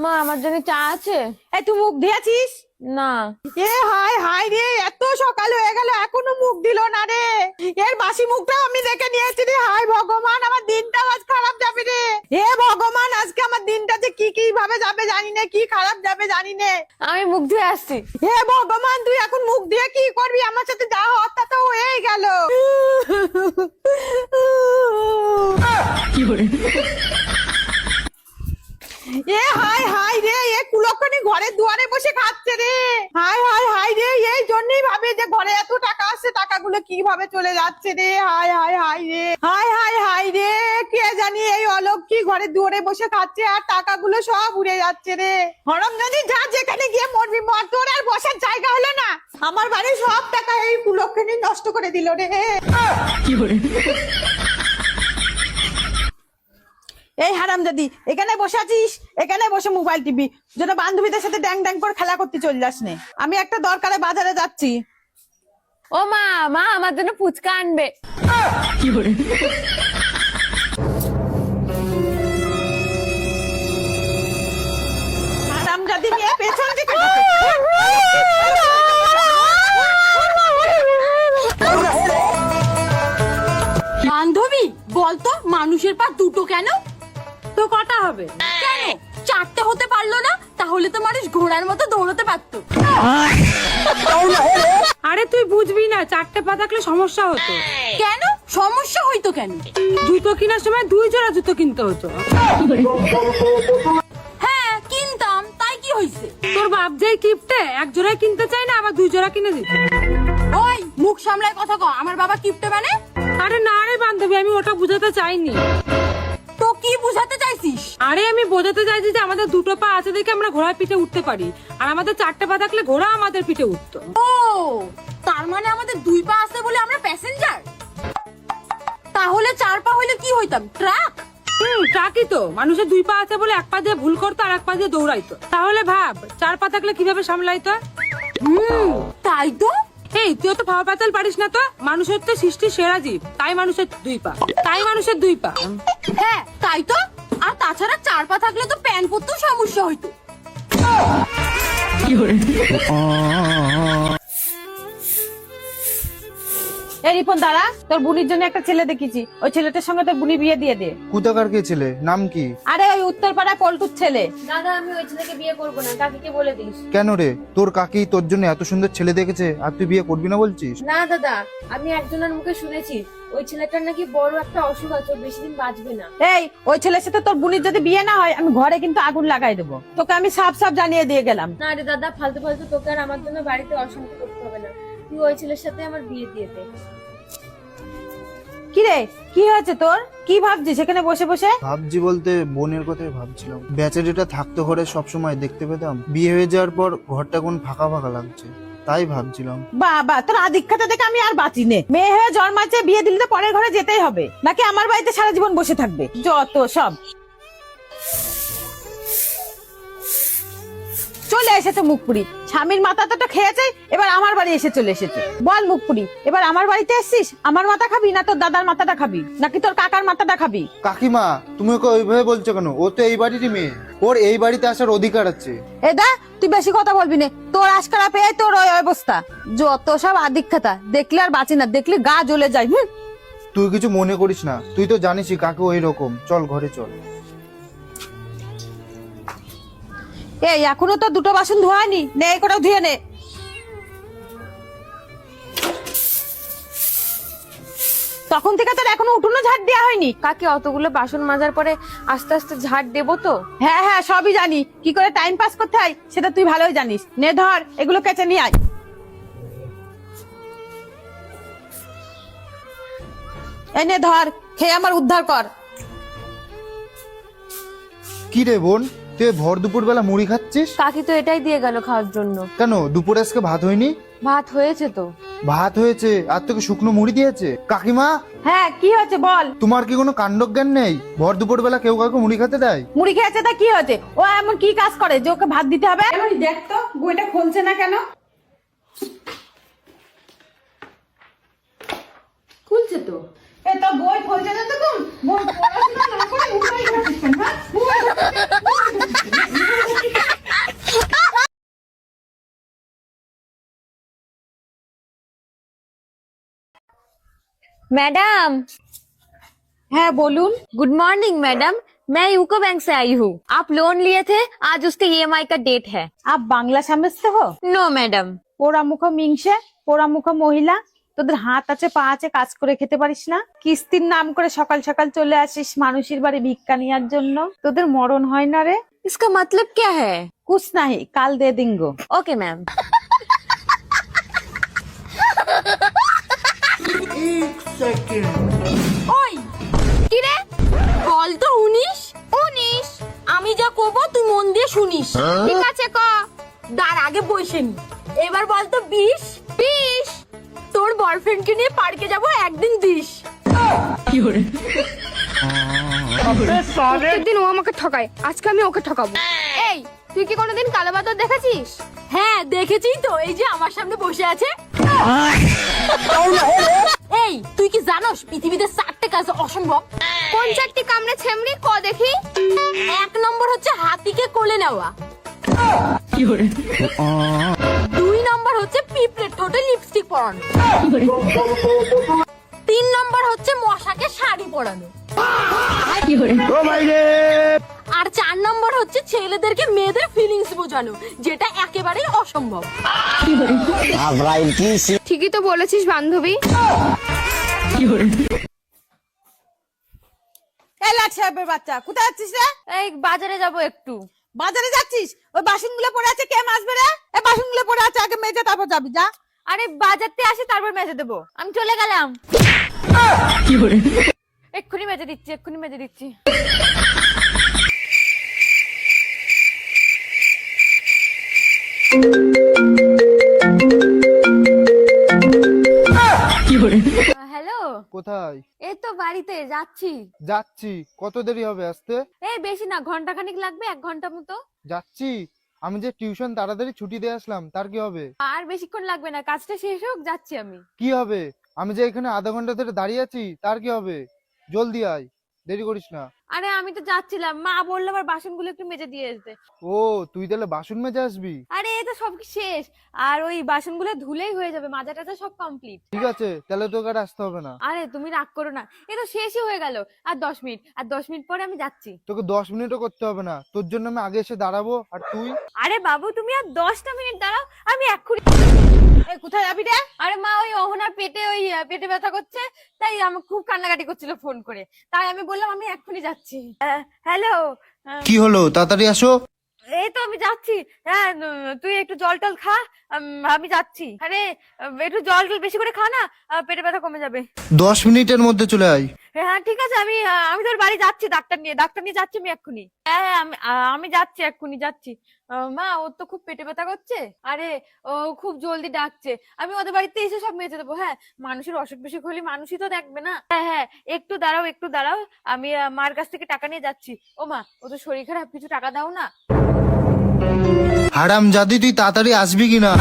মা, আমার জন্য চা আছে? এই তুই মুখ দিয়েছিস? না। এ হায় হায় রে, এত সকাল হয়ে গেল এখনো মুখ দিল না রে। এর বাসি মুখটাও আমি দেখে নিয়েছি রে। হায় ভগবান, আমার দিনটা আজ খারাপ যাবে রে। হে ভগবান, আজকে আমার দিনটা যে কি ভাবে যাবে জানি না, কি খারাপ যাবে জানি না। আমি মুখ ধুয়ে আসছি। হে ভগবান, তুই এখন মুখ দিয়ে কি করবি? আমার সাথে যা হওয়ার তা তো হয়েই গেল। এ হায় হায় রে, এ কুলক্ষণী ঘরের দুয়ারে বসে খাচ্ছে রে। হায় হায় হায় রে, এই জন্যই ভাবে যে ঘরে এত টাকা আসছে, টাকাগুলো কিভাবে চলে যাচ্ছে রে। হায় হায় হায় রে, হায় হায় হায় রে, কে জানি এই অলক্ষী ঘরের দুয়ারে বসে খাচ্ছে আর টাকাগুলো সব উড়ে যাচ্ছে রে। হরমজাদি, যা যেখানে গিয়ে মরবি মর, তোর আর বসার জায়গা হলো না। আমার বাড়ির সব টাকা এই কুলক্ষণী নষ্ট করে দিল রে। কি করে? এই হারামজাদি, এখানে বসে আছিস, এখানে বসে মোবাইল টিভি, যেন বান্ধবীদের সাথে ড্যাং ড্যাং করে খেলা করতে চলে যাস নে। আমি একটা দরকারে বাজারে যাচ্ছি। ও মা, মা আমার জন্য ফুচকা আনবে। কি করে? হারামজাদি নিয়ে পেছন দিকে বান্ধবী বলতো, মানুষের পা দুটো কেন? তো কটা হবে? কেন চারটে হতে পারলো না? তাহলে তো মানুষ ঘোড়ার মতো দৌড়তে পারতো। আরে তুই বুঝবি না, চারটে পা থাকলে সমস্যা হতো। কেন সমস্যা হইতো কেন? জুতো কেনার সময় 2 জোড়া জুতো কিনতে হতো। হ্যাঁ কিনতাম, তাই কি হয়েছে? তোর বাপ যাই কিপটে, 1 জোড়াই কিনতে চাই না, আবার 2 জোড়া কিনে দিত। ওই মুখ সামলায় কথা কও। আমার বাবা কিপটে মানে? আরে না রে বান্ধবী, আমি ওটা বুঝাতে চাইনি। তো কি বুঝাতে চাইছিস? আরে আমি বোঝাতে চাইছি যে আমাদের 2টো পা আছে দেখে আমরা ঘোড়ার পিঠে উঠতে পারি, আর আমাদের 4টে পা থাকলে ঘোড়া আমাদের পিঠে উঠতো। ও, তার মানে আমাদের 2 পা আছে বলে আমরা প্যাসেঞ্জার? তাহলে 4 পা হইলে কি হইতাম? ট্রাক? ট্রাকই তো। মানুষের 2 পা আছে বলে 1 পা দিয়ে ভুল করতো আর 1 পা দিয়ে দৌড়াইতো। তাহলে ভাব 4 পা থাকলে কিভাবে সামলাইতো। তাই তো। এই তুই তো ভাবা পাতাল পারিস না তো। মানুষ হচ্ছে সৃষ্টির সেরা জীব, তাই মানুষের 2 পা, তাই মানুষের 2 পা। হ্যাঁ তাই তো। আর তাছাড়া 4 পা থাকলে তো প্যান পরতেও সমস্যা হইতো। এই রিপন দাঁড়া, তোর বুনির জন্য একটা ছেলে দেখেছি, ওই ছেলেটার সঙ্গে তোর বুনি বিয়ে দিয়ে দে। কোথাকার কে ছেলে? নাম কি? আরে ওই উত্তরপাড়া পল্টুর ছেলে। দাদা, আমি ওই ছেলেকে বিয়ে করবো না, কাকিকে বলে দিস। কেন রে, তোর কাকি তোর জন্য এত সুন্দর ছেলে দেখেছে আর তুই বিয়ে করবি না বলছিস? না দাদা, আমি একজনের মুখে শুনেছি ওই ছেলেটার নাকি বড় একটা অসুখ আছে, বেশি দিন বাঁচবে না। এই, ওই ছেলের সাথে তোর বুনির যদি বিয়ে না হয়, আমি ঘরে কিন্তু আগুন লাগাই দেবো। তোকে আমি সাফ সাফ জানিয়ে দিয়ে গেলাম। না রে দাদা, ফালতু ফালতু তোকে আর আমার জন্য বাড়িতে অশান্তি করতে হবে না। তুই ওই ছেলের সাথে আমার বিয়ে দিয়ে দে। কি রে, কি হয়েছে তোর? কি ভাবছিস এখানে বসে বসে? ভাবছি বলতে বোনের কথাই ভাবছিলাম। বেচারিটা থাকতো ঘরে সবসময় দেখতে পেতাম, বিয়ে হয়ে যাওয়ার পর ঘরটা কোন ফাঁকা ফাঁকা লাগছে, তাই ভাবছিলাম। বাবা, তোর আদিক্ষাটা দেখে আমি আর বাঁচি নে। মেয়ে হয়ে জন্মাচ্ছে, বিয়ে দিলে তো পরের ঘরে যেতেই হবে, নাকি আমার বাড়িতে সারা জীবন বসে থাকবে? যত সব। চলে এসেছে মুখপুরি, স্বামীর মাথাটা তো খেয়েছে, এবার আমার বাড়ি এসে চলে এসেছে। বল মুখপুরি, এবার আমার বাড়িতে এসছিস, আমার মাথা খাবি না তোর দাদার মাথাটা খাবি, নাকি তোর কাকার মাথাটা খাবি? কাকিমা, তুমি ওকে ওইভাবে বলছো কেন? ও তো এই বাড়িরই মেয়ে, ওর এই বাড়িতে আসার অধিকার আছে। এদা, তুই বেশি কথা বলবি না। তোর আশকারা পেয়ে তোর ওই অবস্থা। যত সব আদিক্ষাতা, দেখলে আর বাঁচি না, দেখলে গা জ্বলে যায়। তুই কিছু মনে করিস না, তুই তো জানিসই কাকু ওই রকম। চল ঘরে চল। এই, এখনো তো 2টো বাসন ধোয়ানি, নে এই কটাও ধুয়ে নে। তখন থেকে তোর এখনো উঠোনো ঝাড় দেওয়া হয়নি। কাকি, অতগুলো বাসন মাজার পরে আস্তে আস্তে ঝাড় দেবো তো। হ্যাঁ হ্যাঁ, সবই জানি, কি করে টাইম পাস করতে হয় সেটা তুই ভালোই জানিস। নে ধর, এগুলো কেচে নিয়ে আয়। এই নে ধর, খেয়ে আমার উদ্ধার কর। কি রে বোন, তুই ভর দুপুর বেলা মুড়ি খাচ্ছিস? কাকি তো এটাই দিয়ে গেল খাওয়ার জন্য। কেন, দুপুরে আজকে ভাত হয়নি? ভাত হয়েছে তো। ভাত হয়েছে, আর তোকে শুকনো মুড়ি দিয়েছে? কাকিমা, হ্যাঁ কি হয়েছে বল? তোমার কি কোনো কাণ্ডজ্ঞান নেই? ভর দুপুর বেলা কেউ কাউকে মুড়ি খেতে দেয়? মুড়ি খেয়েছে তা কি হয়েছে? ও এমন কি কাজ করে যে ওকে ভাত দিতে হবে? দেখ তো, বইটা খুলছে না কেন? খুঁজছে তো। এ তো বই খুলছে না তো কোন বই পড়াশোনা না করে উঠাই খাচ্ছিস কেন, হ্যাঁ? मैडम। হ্যাঁ বলুন। गुड मॉर्निंग मैडम, मैं यूको बैंक से आई हूँ। आप लोन लिए थे, आज उसके EMI का डेट है। आप বাংলা समझते हो? No madam. পোড়ামুখ মিংসে, পোড়ামুখ মহিলা, তোদের হাত আছে পা আছে, কাজ করে খেতে পারিস না? কিস্তির নাম করে সকাল সকাল চলে আসিস মানুষের বাড়ি ভিক্ষা নেওয়ার জন্য। তোদের মরণ হয় না রে? इसका मतलब क्या है? কুছ নাহি, কাল দে দিঙ্গো। Okay ma'am. ওই কি রে, বল তো 19 আমি যা কব তুই মন দিয়ে শুনিস। ঠিক আছে ক। দাঁড় আগে বসে নি। এবার বল তো 20 তোর বয়ফ্রেন্ডকে নিয়ে পার্কে যাব একদিন দিস। প্রত্যেকদিন ও আমাকে ঠকায়, আজকে আমি ওকে ঠকাবো। এই তুই কি কোনোদিন কালো বাদর দেখেছিস? হ্যাঁ দেখেছি তো, এই যে আমার সামনে বসে আছে। এই তুই কি জানোস পৃথিবীতে 4টে কাজ অসম্ভব? কোন চারটি কামড়ে ছেমড়ি ক দেখি? 1 নম্বর হচ্ছে হাতিকে কোলে নেওয়া। 2 নম্বর হচ্ছে পিঁপড়ের ঠোঁটে লিপস্টিক পরানো। 3 নম্বর হচ্ছে মশাকে শাড়ি পরানো। আর 4 নম্বর হচ্ছে ছেলেদেরকে মেয়েদের ফিলিংস বোঝানো, যেটা একেবারেই অসম্ভব। ঠিকই তো বলেছিস বান্ধবী। এই লাট সাহেবের বাচ্চা, কোথায় যাচ্ছিস রে? এই বাজারে যাব একটু। বাজারে যাচ্ছিস? ওই বাসনগুলো পড়ে আছে, কে মাজবে রে? এই বাসনগুলো পড়ে আছে, আগে মেজে তারপর যাবি, যা। আরে বাজারতে আসি তারপর মেজে দেবো, আমি চলে গেলাম। এক্ষুনি মেজে দিচ্ছি, এক্ষুনি মেজে দিচ্ছি। হ্যালো, কোথায়? এই তো বাড়িতে যাচ্ছি। যাচ্ছি? কত দেরি হবে আসতে? এই বেশি না, ঘন্টাখানিক লাগবে, 1 ঘন্টা মতো। যাচ্ছি। আমি যে টিউশন তাড়াতাড়ি ছুটি দিয়ে আসলাম, তার কি হবে? আর বেশিক্ষণ লাগবে না, কাজটা শেষ হোক, যাচ্ছি আমি। কি হবে? আমি যে এখানে আধা ঘন্টা ধরে দাঁড়িয়ে আছি, তার কি হবে? জলদি আয়, দেরি করিস না। আরে আমি তো যাচ্ছিলাম, মা বললো আমার বাসনগুলো একটু মেজে দিয়ে আসতে। ও, তুই তাহলে বাসন মেজে আসবি? আরে এই তো সব শেষ, আর ওই বাসনগুলো ধুলেই হয়ে যাবে, মাজা টাজা সব কমপ্লিট। ঠিক আছে, তাহলে তোকে আর আসতে হবে না। আরে তুমি রাগ করো না, এই তো শেষই হয়ে গেল। আর 10 মিনিট পরে আমি যাচ্ছি। তোকে 10 মিনিটও করতে হবে না, তোর জন্য আমি আগে এসে দাঁড়াবো। আর তুই? আরে বাবু তুমি আর 10টা মিনিট দাঁড়াও, আমি এক্ষুনি। এই কোথায় যাবি রে? আরে মা ওই অহনার পেটে পেটে ব্যথা করছে, তাই আমার খুব কান্নাকাটি করছিল ফোন করে, তাই আমি বললাম আমি এক্ষুনি যাচ্ছি। হ্যালো। কি হলো, তাড়াতাড়ি আসো। এই তো আমি যাচ্ছি। হ্যাঁ তুই একটু জল টল খা, আমি যাচ্ছি। আরে একটু জল টল বেশি করে খা না, পেটে ব্যথা কমে যাবে। 10 মিনিটের মধ্যে চলে আয়। হ্যাঁ ঠিক আছে, আমি তোর বাড়ি যাচ্ছি, ডাক্তার নিয়ে যাচ্ছি আমি এক্ষুনি। হ্যাঁ হ্যাঁ, আমি যাচ্ছি, এক্ষুনি যাচ্ছি। মা ওর তো খুব পেটে ব্যথা করছে, আরে ও খুব জলদি ডাকছে, আমি ওদের বাড়িতে এসে সব মেজে দেবো। হ্যাঁ মানুষের অসুখ বিসুখ হলে মানুষই তো দেখবে না। হ্যাঁ হ্যাঁ, একটু দাঁড়াও, আমি মার কাছ থেকে টাকা নিয়ে যাচ্ছি। ও মা, ও তো শরীর খারাপ, কিছু টাকা দাও না। হারাম জাদি, তুই তাড়াতাড়ি আসবি কিনা?